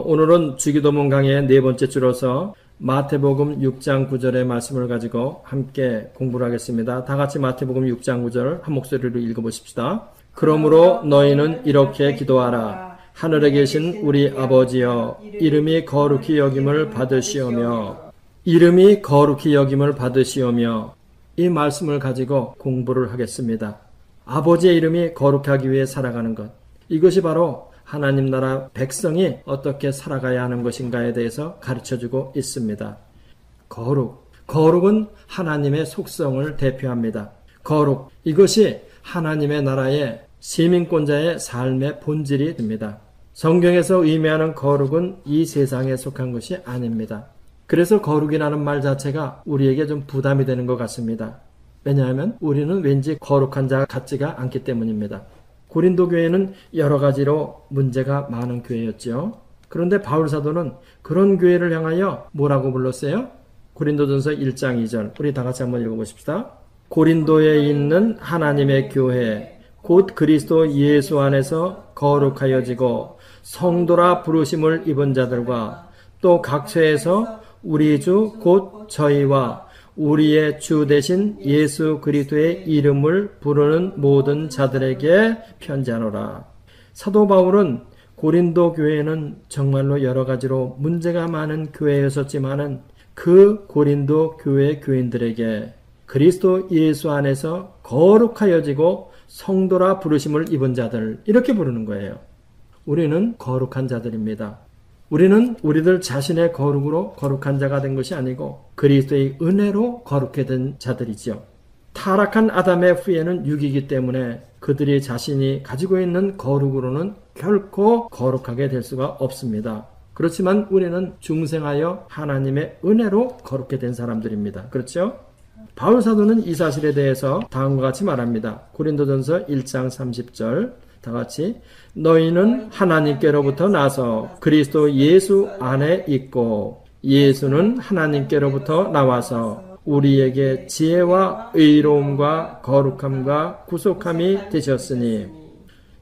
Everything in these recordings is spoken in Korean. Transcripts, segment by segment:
오늘은 주기도문 강의 네 번째 주로서 마태복음 6장 9절의 말씀을 가지고 함께 공부를 하겠습니다. 다 같이 마태복음 6장 9절 한 목소리로 읽어보십시다. 그러므로 너희는 이렇게 기도하라. 하늘에 계신 우리 아버지여, 이름이 거룩히 여김을 받으시오며, 이름이 거룩히 여김을 받으시오며. 이 말씀을 가지고 공부를 하겠습니다. 아버지의 이름이 거룩하기 위해 살아가는 것, 이것이 바로 하나님 나라 백성이 어떻게 살아가야 하는 것인가에 대해서 가르쳐주고 있습니다. 거룩은 하나님의 속성을 대표합니다. 거룩, 이것이 하나님의 나라의 시민권자의 삶의 본질이 됩니다. 성경에서 의미하는 거룩은 이 세상에 속한 것이 아닙니다. 그래서 거룩이라는 말 자체가 우리에게 좀 부담이 되는 것 같습니다. 왜냐하면 우리는 왠지 거룩한 자 같지가 않기 때문입니다. 고린도 교회는 여러 가지로 문제가 많은 교회였죠. 그런데 바울 사도는 그런 교회를 향하여 뭐라고 불렀어요? 고린도전서 1장 2절 우리 다 같이 한번 읽어보십시다. 고린도에 있는 하나님의 교회 곧 그리스도 예수 안에서 거룩하여지고 성도라 부르심을 입은 자들과 또 각처에서 우리 주 곧 저희와 우리의 주 대신 예수 그리스도의 이름을 부르는 모든 자들에게 편지하노라. 사도 바울은 고린도 교회는 정말로 여러 가지로 문제가 많은 교회였었지만은 그 고린도 교회 교인들에게 그리스도 예수 안에서 거룩하여지고 성도라 부르심을 입은 자들, 이렇게 부르는 거예요. 우리는 거룩한 자들입니다. 우리는 우리들 자신의 거룩으로 거룩한 자가 된 것이 아니고 그리스도의 은혜로 거룩해 된 자들이죠. 타락한 아담의 후예는 육이기 때문에 그들이 자신이 가지고 있는 거룩으로는 결코 거룩하게 될 수가 없습니다. 그렇지만 우리는 중생하여 하나님의 은혜로 거룩해 된 사람들입니다. 그렇죠? 바울 사도는 이 사실에 대해서 다음과 같이 말합니다. 고린도전서 1장 30절 다 같이 너희는 하나님께로부터 나서 그리스도 예수 안에 있고 예수는 하나님께로부터 나와서 우리에게 지혜와 의로움과 거룩함과 구속함이 되셨으니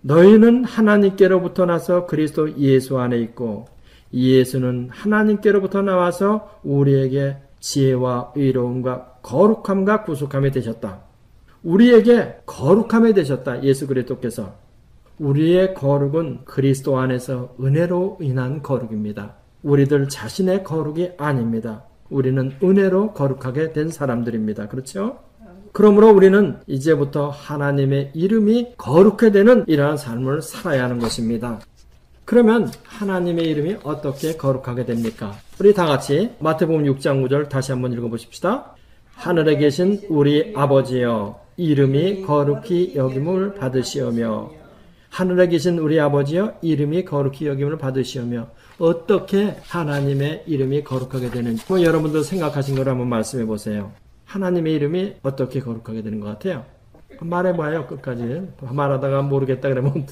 너희는 하나님께로부터 나서 그리스도 예수 안에 있고 예수는 하나님께로부터 나와서 우리에게 지혜와 의로움과 거룩함과 구속함이 되셨다. 우리에게 거룩함이 되셨다. 예수 그리스도께서. 우리의 거룩은 그리스도 안에서 은혜로 인한 거룩입니다. 우리들 자신의 거룩이 아닙니다. 우리는 은혜로 거룩하게 된 사람들입니다. 그렇죠? 그러므로 우리는 이제부터 하나님의 이름이 거룩해 되는 이러한 삶을 살아야 하는 것입니다. 그러면 하나님의 이름이 어떻게 거룩하게 됩니까? 우리 다 같이 마태복음 6장 9절 다시 한번 읽어보십시다. 하늘에 계신 우리 아버지여, 이름이 거룩히 여김을 받으시오며. 하늘에 계신 우리 아버지여, 이름이 거룩히 여김을 받으시오며. 어떻게 하나님의 이름이 거룩하게 되는지 여러분들 생각하신 걸 한번 말씀해 보세요. 하나님의 이름이 어떻게 거룩하게 되는 것 같아요? 말해봐요. 끝까지. 말하다가 모르겠다 그러면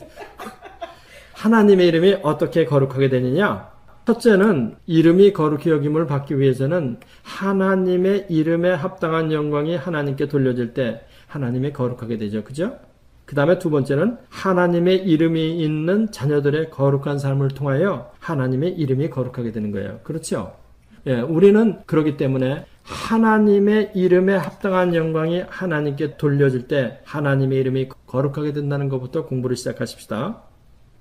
하나님의 이름이 어떻게 거룩하게 되느냐? 첫째는 이름이 거룩히 여김을 받기 위해서는 하나님의 이름에 합당한 영광이 하나님께 돌려질 때 하나님이 거룩하게 되죠. 그죠? 그 다음에 두 번째는 하나님의 이름이 있는 자녀들의 거룩한 삶을 통하여 하나님의 이름이 거룩하게 되는 거예요. 그렇죠? 예, 우리는 그렇기 때문에 하나님의 이름에 합당한 영광이 하나님께 돌려질 때 하나님의 이름이 거룩하게 된다는 것부터 공부를 시작하십시다.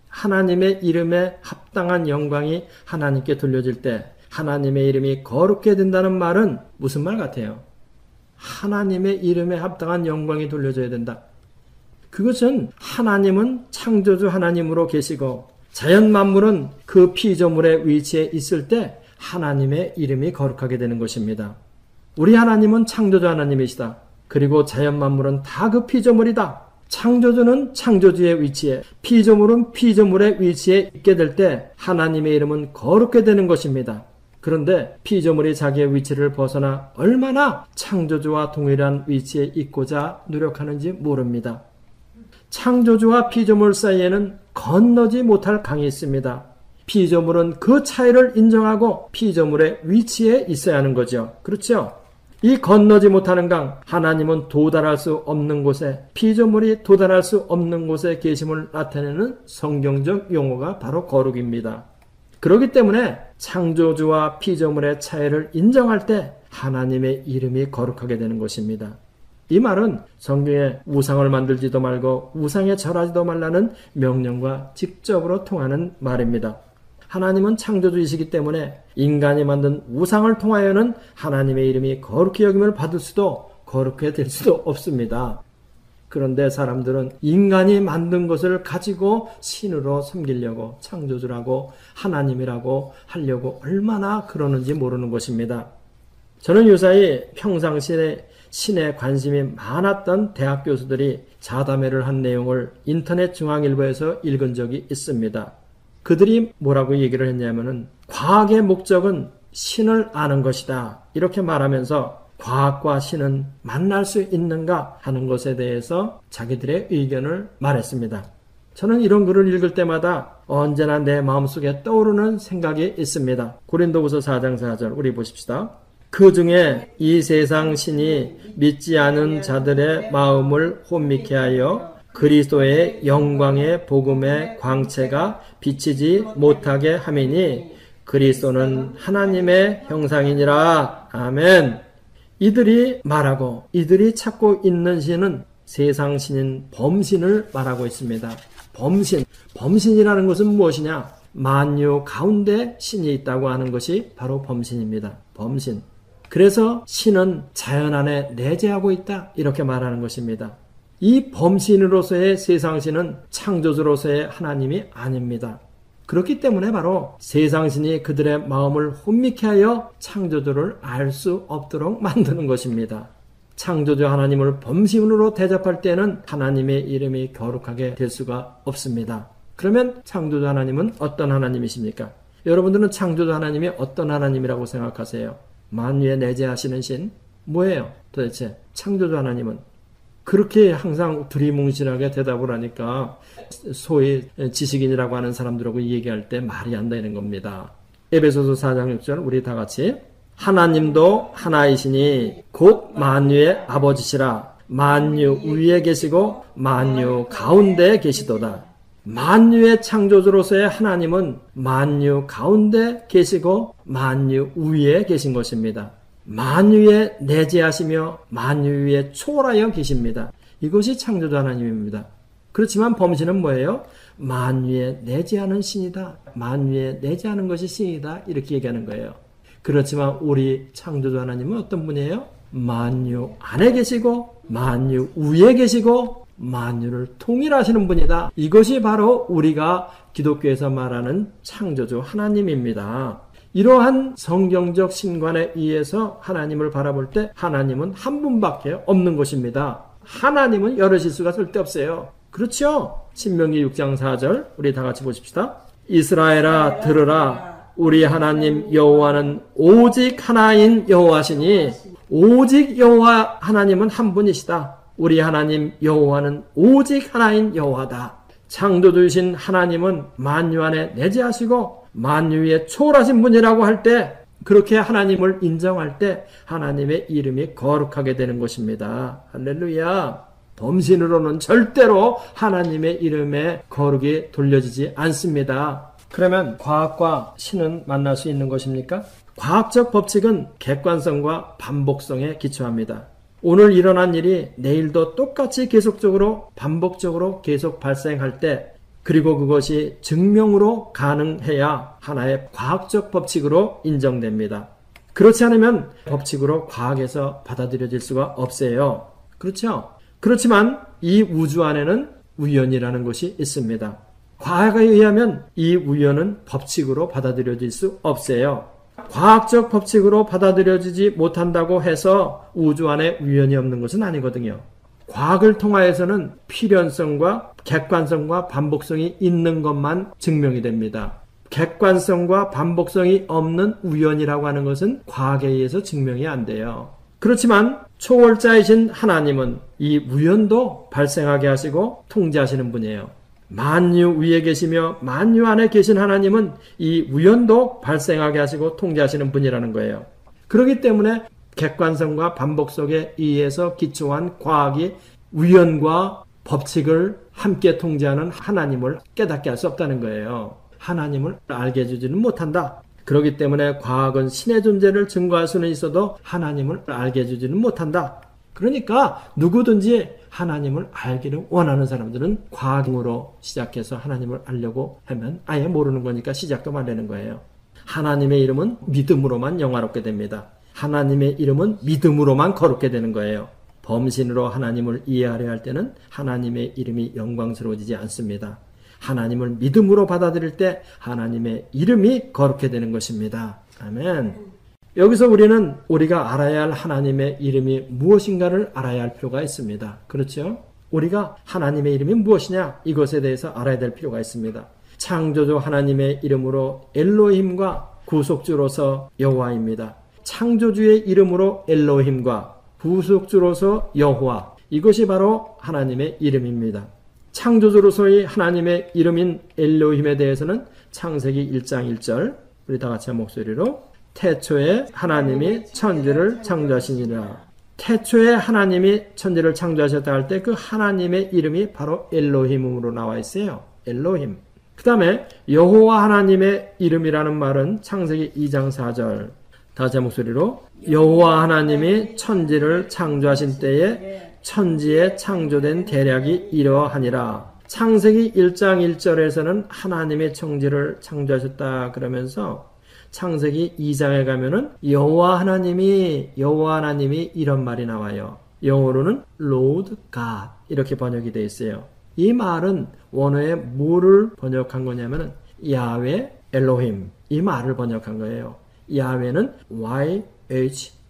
하나님의 이름에 합당한 영광이 하나님께 돌려질 때 하나님의 이름이 거룩해 된다는 말은 무슨 말 같아요? 하나님의 이름에 합당한 영광이 돌려져야 된다. 그것은 하나님은 창조주 하나님으로 계시고 자연 만물은 그 피조물의 위치에 있을 때 하나님의 이름이 거룩하게 되는 것입니다. 우리 하나님은 창조주 하나님이시다. 그리고 자연 만물은 다 그 피조물이다. 창조주는 창조주의 위치에, 피조물은 피조물의 위치에 있게 될 때 하나님의 이름은 거룩해 되는 것입니다. 그런데 피조물이 자기의 위치를 벗어나 얼마나 창조주와 동일한 위치에 있고자 노력하는지 모릅니다. 창조주와 피조물 사이에는 건너지 못할 강이 있습니다. 피조물은 그 차이를 인정하고 피조물의 위치에 있어야 하는 거죠. 그렇죠? 이 건너지 못하는 강, 하나님은 도달할 수 없는 곳에, 피조물이 도달할 수 없는 곳에 계심을 나타내는 성경적 용어가 바로 거룩입니다. 그렇기 때문에 창조주와 피조물의 차이를 인정할 때 하나님의 이름이 거룩하게 되는 것입니다. 이 말은 성경에 우상을 만들지도 말고 우상에 절하지도 말라는 명령과 직접으로 통하는 말입니다. 하나님은 창조주이시기 때문에 인간이 만든 우상을 통하여는 하나님의 이름이 거룩히 여김을 받을 수도 거룩해 될 수도 없습니다. 그런데 사람들은 인간이 만든 것을 가지고 신으로 섬기려고 창조주라고 하나님이라고 하려고 얼마나 그러는지 모르는 것입니다. 저는 유사히 평상시에 신에 관심이 많았던 대학 교수들이 자담회를 한 내용을 인터넷 중앙일보에서 읽은 적이 있습니다. 그들이 뭐라고 얘기를 했냐면은 과학의 목적은 신을 아는 것이다. 이렇게 말하면서 과학과 신은 만날 수 있는가 하는 것에 대해서 자기들의 의견을 말했습니다. 저는 이런 글을 읽을 때마다 언제나 내 마음속에 떠오르는 생각이 있습니다. 고린도후서 4장 4절 우리 보십시다. 그 중에 이 세상 신이 믿지 않은 자들의 마음을 혼미케 하여 그리스도의 영광의 복음의 광채가 비치지 못하게 함이니 그리스도는 하나님의 형상이니라. 아멘. 이들이 말하고 이들이 찾고 있는 신은 세상 신인 범신을 말하고 있습니다. 범신. 범신이라는 것은 무엇이냐? 만유 가운데 신이 있다고 하는 것이 바로 범신입니다. 범신. 그래서 신은 자연 안에 내재하고 있다. 이렇게 말하는 것입니다. 이 범신으로서의 세상신은 창조주로서의 하나님이 아닙니다. 그렇기 때문에 바로 세상신이 그들의 마음을 혼미케 하여 창조주를 알 수 없도록 만드는 것입니다. 창조주 하나님을 범신으로 대접할 때는 하나님의 이름이 거룩하게 될 수가 없습니다. 그러면 창조주 하나님은 어떤 하나님이십니까? 여러분들은 창조주 하나님이 어떤 하나님이라고 생각하세요? 만유에 내재하시는 신? 뭐예요? 도대체 창조주 하나님은? 그렇게 항상 두리뭉실하게 대답을 하니까 소위 지식인이라고 하는 사람들하고 얘기할 때 말이 안 되는 겁니다. 에베소서 4장 6절 우리 다 같이 하나님도 하나이시니 곧 만유의 아버지시라. 만유 위에 계시고 만유 가운데 계시도다. 만유의 창조주로서의 하나님은 만유 가운데 계시고 만유 위에 계신 것입니다. 만유에 내재하시며 만유 위에 초월하여 계십니다. 이것이 창조주 하나님입니다. 그렇지만 범신은 뭐예요? 만유에 내재하는 신이다. 만유에 내재하는 것이 신이다. 이렇게 얘기하는 거예요. 그렇지만 우리 창조주 하나님은 어떤 분이에요? 만유 안에 계시고 만유 위에 계시고 만유를 통일하시는 분이다. 이것이 바로 우리가 기독교에서 말하는 창조주 하나님입니다. 이러한 성경적 신관에 의해서 하나님을 바라볼 때 하나님은 한 분밖에 없는 것입니다. 하나님은 여럿일 수가 절대 없어요. 그렇죠? 신명기 6장 4절 우리 다 같이 보십시다. 이스라엘아 들으라. 우리 하나님 여호와는 오직 하나인 여호와시니 오직 여호와 하나님은 한 분이시다. 우리 하나님 여호와는 오직 하나인 여호와다. 창조주이신 하나님은 만유 안에 내재하시고 만유 위에 초월하신 분이라고 할 때 그렇게 하나님을 인정할 때 하나님의 이름이 거룩하게 되는 것입니다. 할렐루야. 범신으로는 절대로 하나님의 이름에 거룩이 돌려지지 않습니다. 그러면 과학과 신은 만날 수 있는 것입니까? 과학적 법칙은 객관성과 반복성에 기초합니다. 오늘 일어난 일이 내일도 똑같이 계속적으로 반복적으로 계속 발생할 때 그리고 그것이 증명으로 가능해야 하나의 과학적 법칙으로 인정됩니다. 그렇지 않으면 법칙으로 과학에서 받아들여질 수가 없어요. 그렇죠? 그렇지만 이 우주 안에는 우연이라는 것이 있습니다. 과학에 의하면 이 우연은 법칙으로 받아들여질 수 없어요. 과학적 법칙으로 받아들여지지 못한다고 해서 우주 안에 우연이 없는 것은 아니거든요. 과학을 통하여서는 필연성과 객관성과 반복성이 있는 것만 증명이 됩니다. 객관성과 반복성이 없는 우연이라고 하는 것은 과학에 의해서 증명이 안 돼요. 그렇지만 초월자이신 하나님은 이 우연도 발생하게 하시고 통제하시는 분이에요. 만유 위에 계시며 만유 안에 계신 하나님은 이 우연도 발생하게 하시고 통제하시는 분이라는 거예요. 그렇기 때문에 객관성과 반복성에 의해서 기초한 과학이 우연과 법칙을 함께 통제하는 하나님을 깨닫게 할 수 없다는 거예요. 하나님을 알게 해주지는 못한다. 그렇기 때문에 과학은 신의 존재를 증거할 수는 있어도 하나님을 알게 해주지는 못한다. 그러니까 누구든지 하나님을 알기를 원하는 사람들은 과학으로 시작해서 하나님을 알려고 하면 아예 모르는 거니까 시작도 안 되는 거예요. 하나님의 이름은 믿음으로만 영화롭게 됩니다. 하나님의 이름은 믿음으로만 거룩게 되는 거예요. 범신으로 하나님을 이해하려 할 때는 하나님의 이름이 영광스러워지지 않습니다. 하나님을 믿음으로 받아들일 때 하나님의 이름이 거룩해 되는 것입니다. 아멘. 여기서 우리는 우리가 알아야 할 하나님의 이름이 무엇인가를 알아야 할 필요가 있습니다. 그렇죠? 우리가 하나님의 이름이 무엇이냐? 이것에 대해서 알아야 될 필요가 있습니다. 창조주 하나님의 이름으로 엘로힘과 구속주로서 여호와입니다. 창조주의 이름으로 엘로힘과 구속주로서 여호와, 이것이 바로 하나님의 이름입니다. 창조주로서의 하나님의 이름인 엘로힘에 대해서는 창세기 1장 1절, 우리 다 같이 한 목소리로 태초에 하나님이 천지를 창조하시니라. 태초에 하나님이 천지를 창조하셨다 할 때 그 하나님의 이름이 바로 엘로힘으로 나와 있어요. 엘로힘. 그 다음에 여호와 하나님의 이름이라는 말은 창세기 2장 4절, 다시 한 목소리로 여호와 하나님이 천지를 창조하신 때에 천지에 창조된 대략이 이러하니라. 창세기 1장 1절에서는 하나님의 천지를 창조하셨다 그러면서 창세기 2장에 가면은 여호와 하나님이 이런 말이 나와요. 영어로는 Lord God 이렇게 번역이 되어 있어요. 이 말은 원어에 뭐를 번역한 거냐면은 야훼 엘로힘, 이 말을 번역한 거예요. 야훼는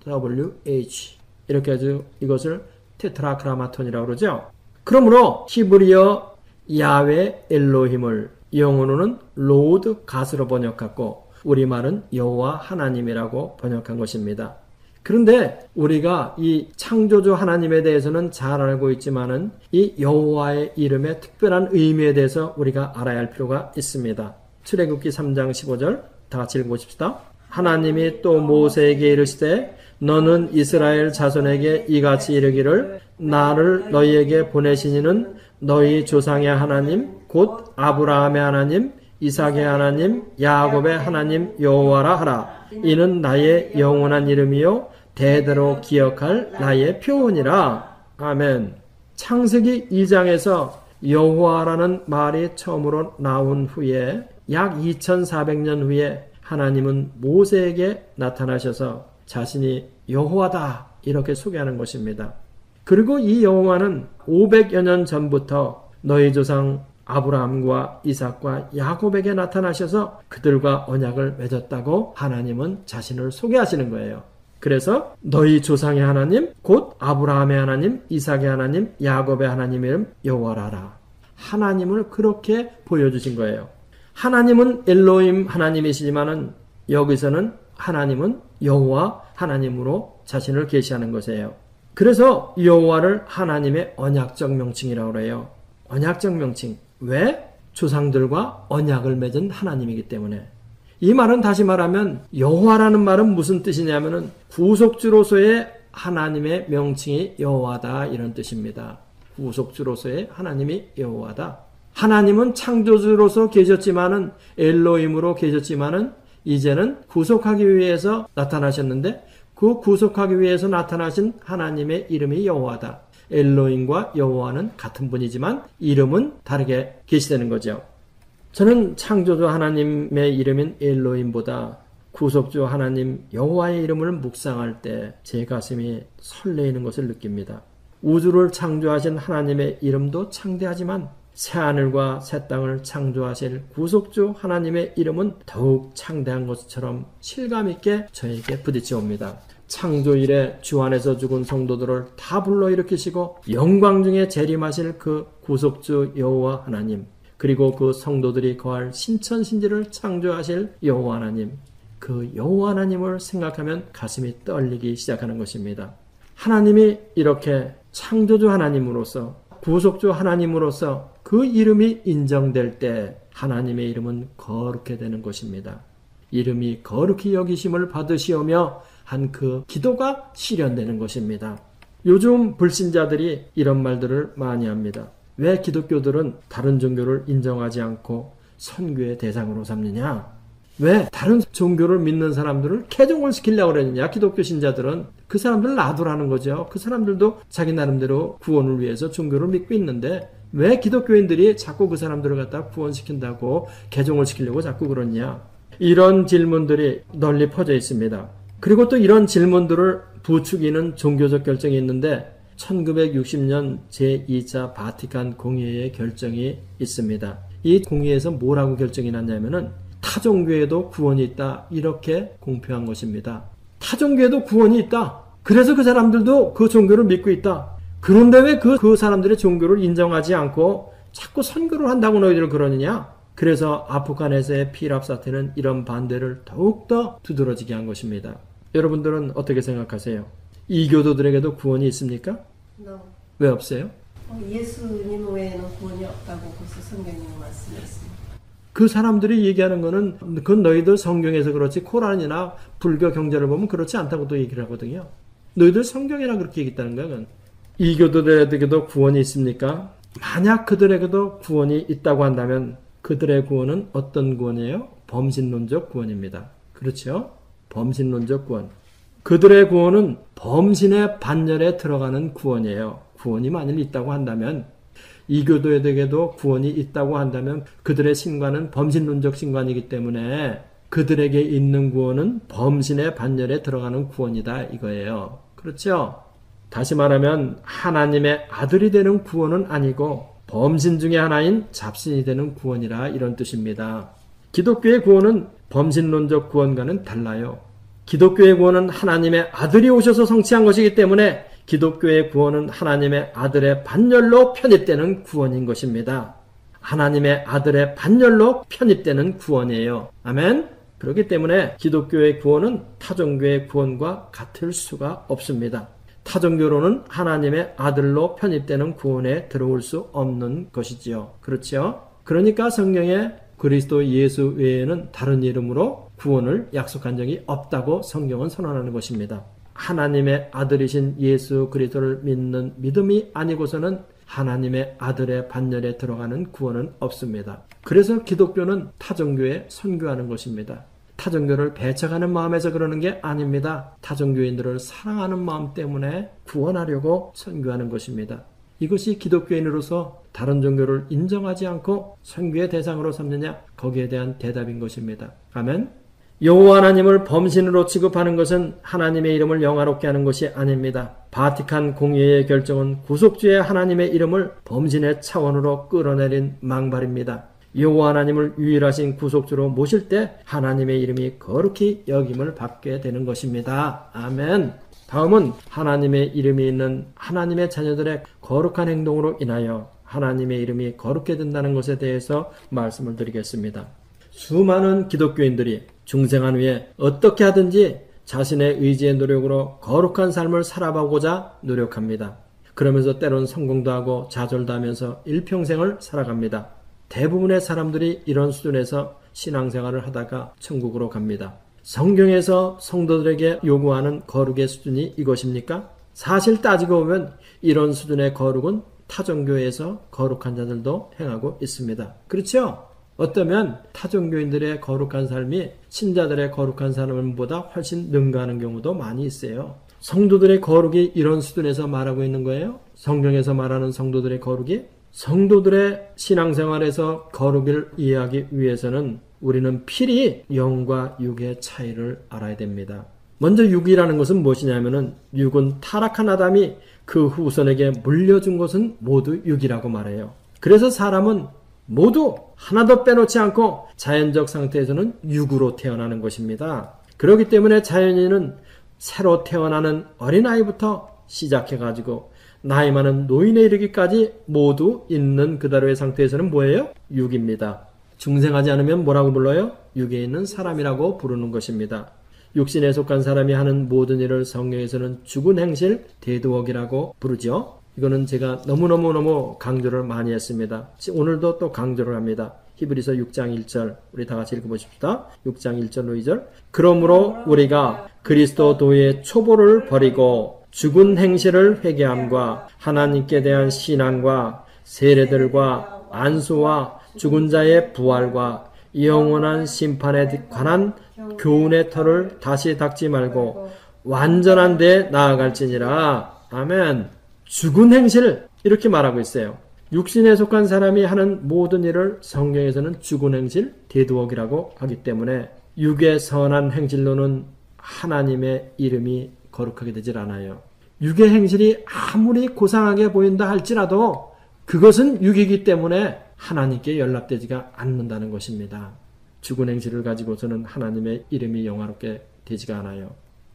YHWH 이렇게 해서 이것을 테트라크라마톤이라고 그러죠. 그러므로 히브리어 야훼 엘로힘을 영어로는 로드 갓으로 번역했고 우리말은 여호와 하나님이라고 번역한 것입니다. 그런데 우리가 이 창조주 하나님에 대해서는 잘 알고 있지만은 이 여호와의 이름의 특별한 의미에 대해서 우리가 알아야 할 필요가 있습니다. 출애굽기 3장 15절 다 같이 읽어보십시다. 하나님이 또 모세에게 이르시되 너는 이스라엘 자손에게 이같이 이르기를 나를 너희에게 보내시니는 너희 조상의 하나님 곧 아브라함의 하나님 이삭의 하나님 야곱의 하나님 여호와라 하라. 이는 나의 영원한 이름이요 대대로 기억할 나의 표현이라. 아멘. 창세기 2장에서 여호와라는 말이 처음으로 나온 후에 약 2400년 후에 하나님은 모세에게 나타나셔서 자신이 여호와다 이렇게 소개하는 것입니다. 그리고 이 여호와는 500여 년 전부터 너희 조상 아브라함과 이삭과 야곱에게 나타나셔서 그들과 언약을 맺었다고 하나님은 자신을 소개하시는 거예요. 그래서 너희 조상의 하나님 곧 아브라함의 하나님 이삭의 하나님 야곱의 하나님의 이름 여호와라. 하나님을 그렇게 보여주신 거예요. 하나님은 엘로힘 하나님이시지만은 여기서는 하나님은 여호와 하나님으로 자신을 계시하는 것이에요. 그래서 여호와를 하나님의 언약적 명칭이라고 해요. 언약적 명칭. 왜? 조상들과 언약을 맺은 하나님이기 때문에. 이 말은 다시 말하면 여호와라는 말은 무슨 뜻이냐면은 구속주로서의 하나님의 명칭이 여호와다 이런 뜻입니다. 구속주로서의 하나님이 여호와다. 하나님은 창조주로서 계셨지만은 엘로힘으로 계셨지만은 이제는 구속하기 위해서 나타나셨는데 그 구속하기 위해서 나타나신 하나님의 이름이 여호와다. 엘로힘과 여호와는 같은 분이지만 이름은 다르게 계시되는 거죠. 저는 창조주 하나님의 이름인 엘로힘보다 구속주 하나님 여호와의 이름을 묵상할 때 제 가슴이 설레이는 것을 느낍니다. 우주를 창조하신 하나님의 이름도 창대하지만 새하늘과 새 땅을 창조하실 구속주 하나님의 이름은 더욱 창대한 것처럼 실감있게 저에게 부딪혀 옵니다. 창조 이래 주 안에서 죽은 성도들을 다 불러일으키시고 영광 중에 재림하실 그 구속주 여호와 하나님, 그리고 그 성도들이 거할 신천신지를 창조하실 여호와 하나님, 그 여호와 하나님을 생각하면 가슴이 떨리기 시작하는 것입니다. 하나님이 이렇게 창조주 하나님으로서 구속주 하나님으로서 그 이름이 인정될 때 하나님의 이름은 거룩해 되는 것입니다. 이름이 거룩히 여기심을 받으시오며 한 그 기도가 실현되는 것입니다. 요즘 불신자들이 이런 말들을 많이 합니다. 왜 기독교들은 다른 종교를 인정하지 않고 선교의 대상으로 삼느냐? 왜 다른 종교를 믿는 사람들을 개종을 시키려고 그러느냐? 기독교 신자들은 그 사람들 놔두라는 거죠. 그 사람들도 자기 나름대로 구원을 위해서 종교를 믿고 있는데 왜 기독교인들이 자꾸 그 사람들을 갖다 구원시킨다고 개종을 시키려고 자꾸 그러냐? 이런 질문들이 널리 퍼져 있습니다. 그리고 또 이런 질문들을 부추기는 종교적 결정이 있는데 1960년 제2차 바티칸 공의회의 결정이 있습니다. 이 공의회에서 뭐라고 결정이 났냐면은 타종교에도 구원이 있다, 이렇게 공표한 것입니다. 타종교에도 구원이 있다. 그래서 그 사람들도 그 종교를 믿고 있다. 그런데 왜 그 사람들의 종교를 인정하지 않고 자꾸 선교를 한다고 너희들 그러느냐? 그래서 아프간에서의 피랍 사태는 이런 반대를 더욱더 두드러지게 한 것입니다. 여러분들은 어떻게 생각하세요? 이교도들에게도 구원이 있습니까? No. 왜 없어요? 예수님 외에는 구원이 없다고 벌써 성경에 말씀했습니다. 그 사람들이 얘기하는 거는 그건 너희들 성경에서 그렇지 코란이나 불교 경전을 보면 그렇지 않다고도 얘기를 하거든요. 너희들 성경이라 그렇게 얘기했다는 거야. 이교도들에게도 구원이 있습니까? 만약 그들에게도 구원이 있다고 한다면 그들의 구원은 어떤 구원이에요? 범신론적 구원입니다. 그렇죠? 범신론적 구원. 그들의 구원은 범신의 반열에 들어가는 구원이에요. 구원이 만일 있다고 한다면, 이교도에게도 구원이 있다고 한다면 그들의 신관은 범신론적 신관이기 때문에 그들에게 있는 구원은 범신의 반열에 들어가는 구원이다 이거예요. 그렇죠? 다시 말하면 하나님의 아들이 되는 구원은 아니고 범신 중에 하나인 잡신이 되는 구원이라 이런 뜻입니다. 기독교의 구원은 범신론적 구원과는 달라요. 기독교의 구원은 하나님의 아들이 오셔서 성취한 것이기 때문에 기독교의 구원은 하나님의 아들의 반열로 편입되는 구원인 것입니다. 하나님의 아들의 반열로 편입되는 구원이에요. 아멘? 그렇기 때문에 기독교의 구원은 타종교의 구원과 같을 수가 없습니다. 타종교로는 하나님의 아들로 편입되는 구원에 들어올 수 없는 것이지요. 그렇죠? 그러니까 성경에 그리스도 예수 외에는 다른 이름으로 구원을 약속한 적이 없다고 성경은 선언하는 것입니다. 하나님의 아들이신 예수 그리스도를 믿는 믿음이 아니고서는 하나님의 아들의 반열에 들어가는 구원은 없습니다. 그래서 기독교는 타종교에 선교하는 것입니다. 타종교를 배척하는 마음에서 그러는 게 아닙니다. 타종교인들을 사랑하는 마음 때문에 구원하려고 선교하는 것입니다. 이것이 기독교인으로서 다른 종교를 인정하지 않고 선교의 대상으로 삼느냐? 거기에 대한 대답인 것입니다. 아멘. 여호와 하나님을 범신으로 취급하는 것은 하나님의 이름을 영화롭게 하는 것이 아닙니다. 바티칸 공의회의 결정은 구속주의 하나님의 이름을 범신의 차원으로 끌어내린 망발입니다. 여호와 하나님을 유일하신 구속주로 모실 때 하나님의 이름이 거룩히 여김을 받게 되는 것입니다. 아멘. 다음은 하나님의 이름이 있는 하나님의 자녀들의 거룩한 행동으로 인하여 하나님의 이름이 거룩해 된다는 것에 대해서 말씀을 드리겠습니다. 수많은 기독교인들이 중생한 후에 어떻게 하든지 자신의 의지의 노력으로 거룩한 삶을 살아보고자 노력합니다. 그러면서 때론 성공도 하고 좌절도 하면서 일평생을 살아갑니다. 대부분의 사람들이 이런 수준에서 신앙생활을 하다가 천국으로 갑니다. 성경에서 성도들에게 요구하는 거룩의 수준이 이것입니까? 사실 따지고 보면 이런 수준의 거룩은 타종교에서 거룩한 자들도 행하고 있습니다. 그렇죠? 어쩌면 타종교인들의 거룩한 삶이 신자들의 거룩한 삶보다 훨씬 능가하는 경우도 많이 있어요. 성도들의 거룩이 이런 수준에서 말하고 있는 거예요? 성경에서 말하는 성도들의 거룩이? 성도들의 신앙생활에서 거룩을 이해하기 위해서는 우리는 필히 영과 육의 차이를 알아야 됩니다. 먼저 육이라는 것은 무엇이냐면은 육은 타락한 아담이 그 후손에게 물려준 것은 모두 육이라고 말해요. 그래서 사람은 모두 하나도 빼놓지 않고 자연적 상태에서는 육으로 태어나는 것입니다. 그렇기 때문에 자연인은 새로 태어나는 어린아이부터 시작해가지고 나이 많은 노인에 이르기까지 모두 있는 그대로의 상태에서는 뭐예요? 육입니다. 중생하지 않으면 뭐라고 불러요? 육에 있는 사람이라고 부르는 것입니다. 육신에 속한 사람이 하는 모든 일을 성경에서는 죽은 행실 대두억이라고 부르죠. 이거는 제가 너무너무 강조를 많이 했습니다. 오늘도 또 강조를 합니다. 히브리서 6장 1절 우리 다 같이 읽어보십시다. 6장 1절로 2절 그러므로 우리가 그리스도 도의 초보를 버리고 죽은 행실을 회개함과 하나님께 대한 신앙과 세례들과 안수와 죽은 자의 부활과 영원한 심판에 관한 교훈의 털을 다시 닦지 말고 완전한 데 나아갈지니라. 아멘. 죽은 행실 이렇게 말하고 있어요. 육신에 속한 사람이 하는 모든 일을 성경에서는 죽은 행실 대두억이라고 하기 때문에 육의 선한 행실로는 하나님의 이름이 거룩하게 되질 않아요. 육의 행실이 아무리 고상하게 보인다 할지라도 그것은 육이기 때문에 하나님께 연락되지가 않는다는 것입니다. 죽은 행실을 가지고서는 하나님의 이름이 영화롭게 되지가 않아요.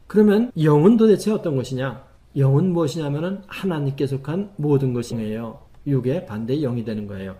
그러면 영은 도대체 어떤 것이냐? 영은 무엇이냐면은 하나님께 속한 모든 것이에요. 육의 반대 영이 되는 거예요.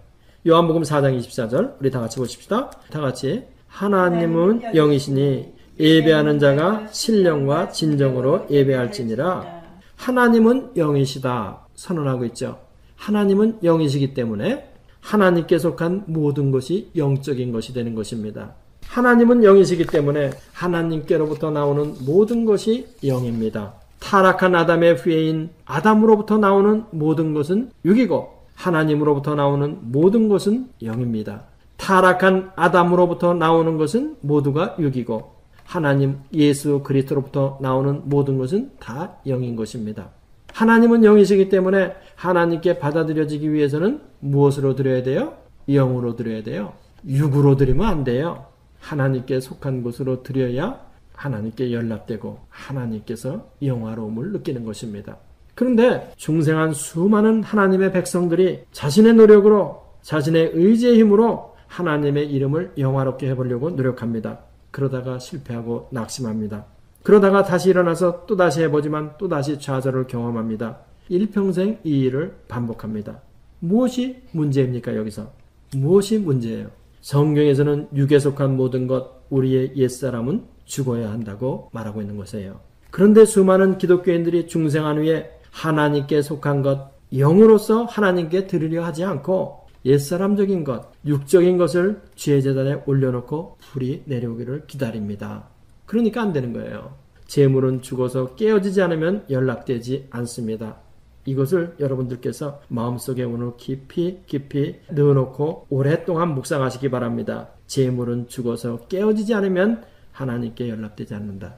요한복음 4장 24절 우리 다 같이 보십시다. 다 같이 하나님은 영이시니 예배하는 자가 신령과 진정으로 예배할지니라. 하나님은 영이시다 선언하고 있죠. 하나님은 영이시기 때문에 하나님께 속한 모든 것이 영적인 것이 되는 것입니다. 하나님은 영이시기 때문에 하나님께로부터 나오는 모든 것이 영입니다. 타락한 아담의 후예인 아담으로부터 나오는 모든 것은 육이고 하나님으로부터 나오는 모든 것은 영입니다. 타락한 아담으로부터 나오는 것은 모두가 육이고 하나님 예수 그리스도로부터 나오는 모든 것은 다 영인 것입니다. 하나님은 영이시기 때문에 하나님께 받아들여지기 위해서는 무엇으로 드려야 돼요? 영으로 드려야 돼요. 육으로 드리면 안 돼요. 하나님께 속한 것으로 드려야 하나님께 연락되고 하나님께서 영화로움을 느끼는 것입니다. 그런데 중생한 수많은 하나님의 백성들이 자신의 노력으로 자신의 의지의 힘으로 하나님의 이름을 영화롭게 해보려고 노력합니다. 그러다가 실패하고 낙심합니다. 그러다가 다시 일어나서 또다시 해보지만 또다시 좌절을 경험합니다. 일평생 이 일을 반복합니다. 무엇이 문제입니까? 여기서 무엇이 문제예요? 성경에서는 육에 속한 모든 것 우리의 옛사람은 죽어야 한다고 말하고 있는 것이에요. 그런데 수많은 기독교인들이 중생한 후에 하나님께 속한 것 영으로서 하나님께 드리려 하지 않고 옛사람적인 것 육적인 것을 죄제단에 올려놓고 불이 내려오기를 기다립니다. 그러니까 안 되는 거예요. 재물은 죽어서 깨어지지 않으면 연락되지 않습니다. 이것을 여러분들께서 마음속에 오늘 깊이 넣어놓고 오랫동안 묵상하시기 바랍니다. 재물은 죽어서 깨어지지 않으면 하나님께 연락되지 않는다.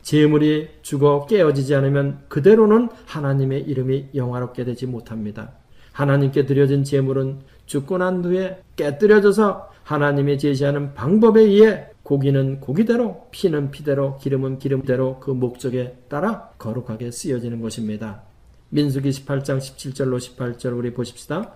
재물이 죽어 깨어지지 않으면 그대로는 하나님의 이름이 영화롭게 되지 못합니다. 하나님께 드려진 재물은 죽고 난 후에 깨뜨려져서 하나님이 제시하는 방법에 의해 고기는 고기대로, 피는 피대로, 기름은 기름대로 그 목적에 따라 거룩하게 쓰여지는 것입니다. 민수기 18장 17절로 18절 우리 보십시다.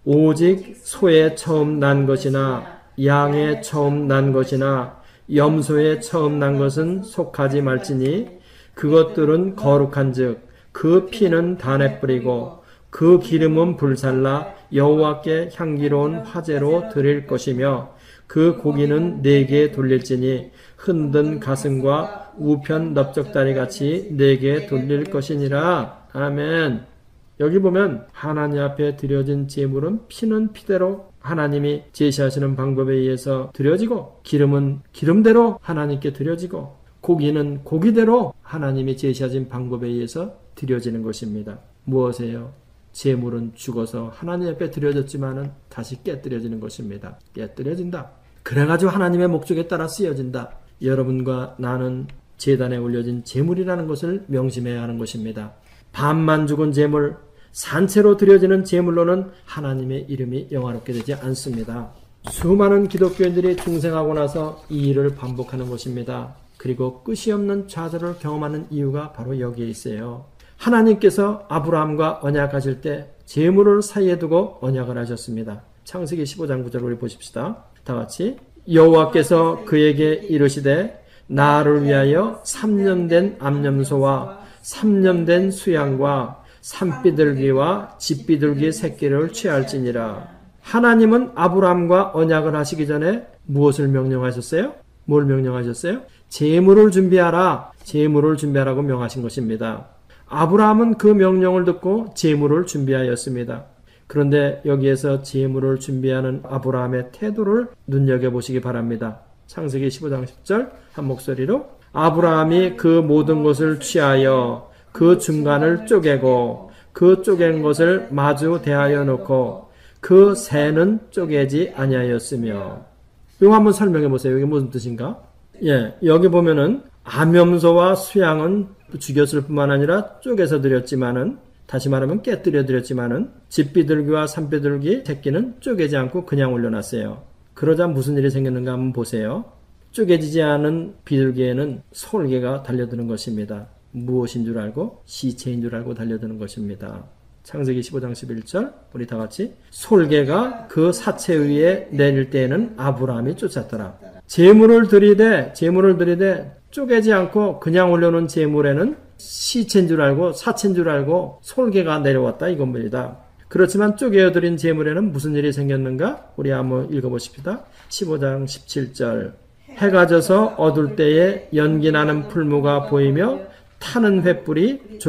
오직 소에 처음 난 것이나 양에 처음 난 것이나 염소에 처음 난 것은 속하지 말지니 그것들은 거룩한즉 그 피는 단에 뿌리고 그 기름은 불살라 여호와께 향기로운 화제로 드릴 것이며 그 고기는 네게 돌릴지니 흔든 가슴과 우편 넓적다리같이 네게 돌릴 것이니라. 아멘. 여기 보면 하나님 앞에 드려진 제물은 피는 피대로 하나님이 제시하시는 방법에 의해서 드려지고 기름은 기름대로 하나님께 드려지고 고기는 고기대로 하나님이 제시하신 방법에 의해서 드려지는 것입니다. 무엇이에요? 제물은 죽어서 하나님 앞에 드려졌지만은 다시 깨뜨려지는 것입니다. 깨뜨려진다. 그래가지고 하나님의 목적에 따라 쓰여진다. 여러분과 나는 제단에 올려진 제물이라는 것을 명심해야 하는 것입니다. 반만 죽은 제물, 산채로 드려지는 제물로는 하나님의 이름이 영화롭게 되지 않습니다. 수많은 기독교인들이 중생하고 나서 이 일을 반복하는 것입니다. 그리고 끝이 없는 좌절을 경험하는 이유가 바로 여기에 있어요. 하나님께서 아브라함과 언약하실 때 제물을 사이에 두고 언약을 하셨습니다. 창세기 15장 9절 우리 보십시다. 다 같이 여호와께서 그에게 이르시되 나를 위하여 3년 된 암염소와 3년 된 수양과 산비둘기와 집비둘기 새끼를 취할지니라. 하나님은 아브라함과 언약을 하시기 전에 무엇을 명령하셨어요? 뭘 명령하셨어요? 제물을 준비하라. 제물을 준비하라고 명하신 것입니다. 아브라함은 그 명령을 듣고 제물을 준비하였습니다. 그런데 여기에서 제물을 준비하는 아브라함의 태도를 눈여겨보시기 바랍니다. 창세기 15장 10절 한 목소리로 아브라함이 그 모든 것을 취하여 그 중간을 쪼개고 그 쪼갠 것을 마주 대하여 놓고 그 새는 쪼개지 아니하였으며. 이거 한번 설명해 보세요. 이게 무슨 뜻인가? 여기 보면은 암염소와 수양은 죽였을 뿐만 아니라 쪼개서 드렸지만은, 다시 말하면 깨뜨려 드렸지만은, 집비둘기와 산비둘기 새끼는 쪼개지 않고 그냥 올려놨어요. 그러자 무슨 일이 생겼는가 한번 보세요. 쪼개지지 않은 비둘기에는 솔개가 달려드는 것입니다. 무엇인 줄 알고? 시체인 줄 알고 달려드는 것입니다. 창세기 15장 11절 우리 다 같이 솔개가 그 사체 위에 내릴 때에는 아브라함이 쫓았더라. 제물을 드리되 쪼개지 않고 그냥 올려놓은 제물에는 시체인 줄 알고 사체인 줄 알고 솔개가 내려왔다 이겁니다. 그렇지만 쪼개어드린 제물에는 무슨 일이 생겼는가? 우리 한번 읽어보십시다. 15장 17절 해가 져서 어둘 때에 연기나는 풀무가 보이며 타는 횃불이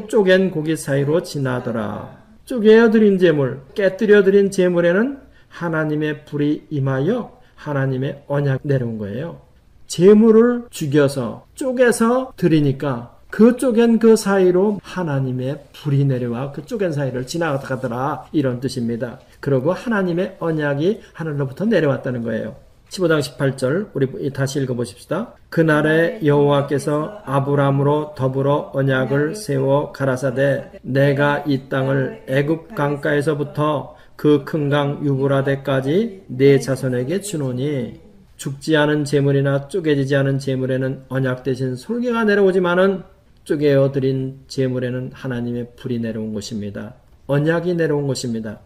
쪼갠 고기 사이로 지나더라. 쪼개어드린 제물, 깨뜨려드린 제물에는 하나님의 불이 임하여 하나님의 언약 내려온 거예요. 제물을 죽여서 쪼개서 드리니까 그 쪼갠 그 사이로 하나님의 불이 내려와 그 쪼갠 사이를 지나가더라 이런 뜻입니다. 그리고 하나님의 언약이 하늘로부터 내려왔다는 거예요. 15장 18절 우리 다시 읽어보십시다. 그날에 여호와께서 아브라함으로 더불어 언약을 세워 가라사대 내가 이 땅을 애굽 강가에서부터 그 큰 강 유브라데까지 네 자손에게 주노니. 죽지 않은 제물이나 쪼개지지 않은 제물에는 언약 대신 솔개가 내려오지만은 쪼개어 드린 제물에는 하나님의 불이 내려온 것입니다. 언약이 내려온 것입니다.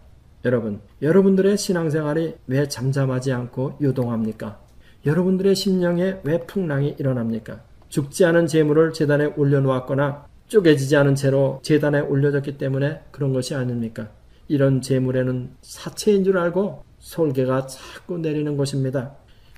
여러분들의 신앙생활이 왜 잠잠하지 않고 요동합니까? 여러분들의 심령에 왜 풍랑이 일어납니까? 죽지 않은 제물을 제단에 올려놓았거나 쪼개지지 않은 채로 제단에 올려졌기 때문에 그런 것이 아닙니까? 이런 제물에는 사체인 줄 알고 솔개가 자꾸 내리는 것입니다.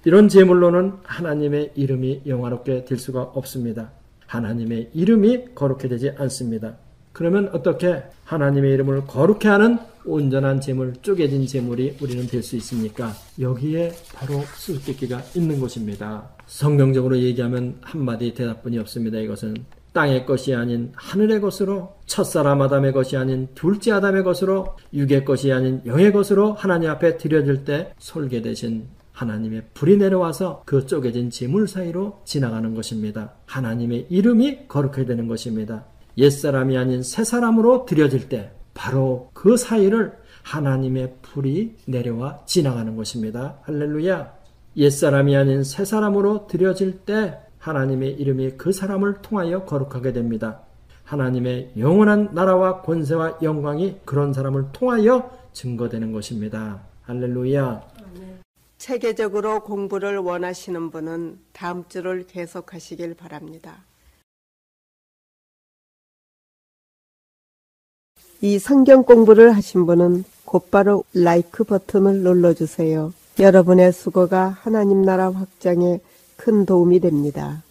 이런 제물로는 하나님의 이름이 영화롭게 될 수가 없습니다. 하나님의 이름이 거룩해 되지 않습니다. 그러면 어떻게 하나님의 이름을 거룩해 하는 온전한 제물, 쪼개진 제물이 우리는 될 수 있습니까? 여기에 바로 수수께끼가 있는 것입니다. 성경적으로 얘기하면 한마디 대답뿐이 없습니다. 이것은 땅의 것이 아닌 하늘의 것으로, 첫사람 아담의 것이 아닌 둘째 아담의 것으로, 육의 것이 아닌 영의 것으로 하나님 앞에 드려질 때 솔개 대신 하나님의 불이 내려와서 그 쪼개진 제물 사이로 지나가는 것입니다. 하나님의 이름이 거룩해야 되는 것입니다. 옛사람이 아닌 새사람으로 드려질 때 바로 그 사이를 하나님의 불이 내려와 지나가는 것입니다. 할렐루야. 옛사람이 아닌 새사람으로 드려질 때 하나님의 이름이 그 사람을 통하여 거룩하게 됩니다. 하나님의 영원한 나라와 권세와 영광이 그런 사람을 통하여 증거되는 것입니다. 할렐루야. 체계적으로 공부를 원하시는 분은 다음 주를 계속하시길 바랍니다. 이 성경 공부를 하신 분은 곧바로 라이크 버튼을 눌러주세요. 여러분의 수고가 하나님 나라 확장에 큰 도움이 됩니다.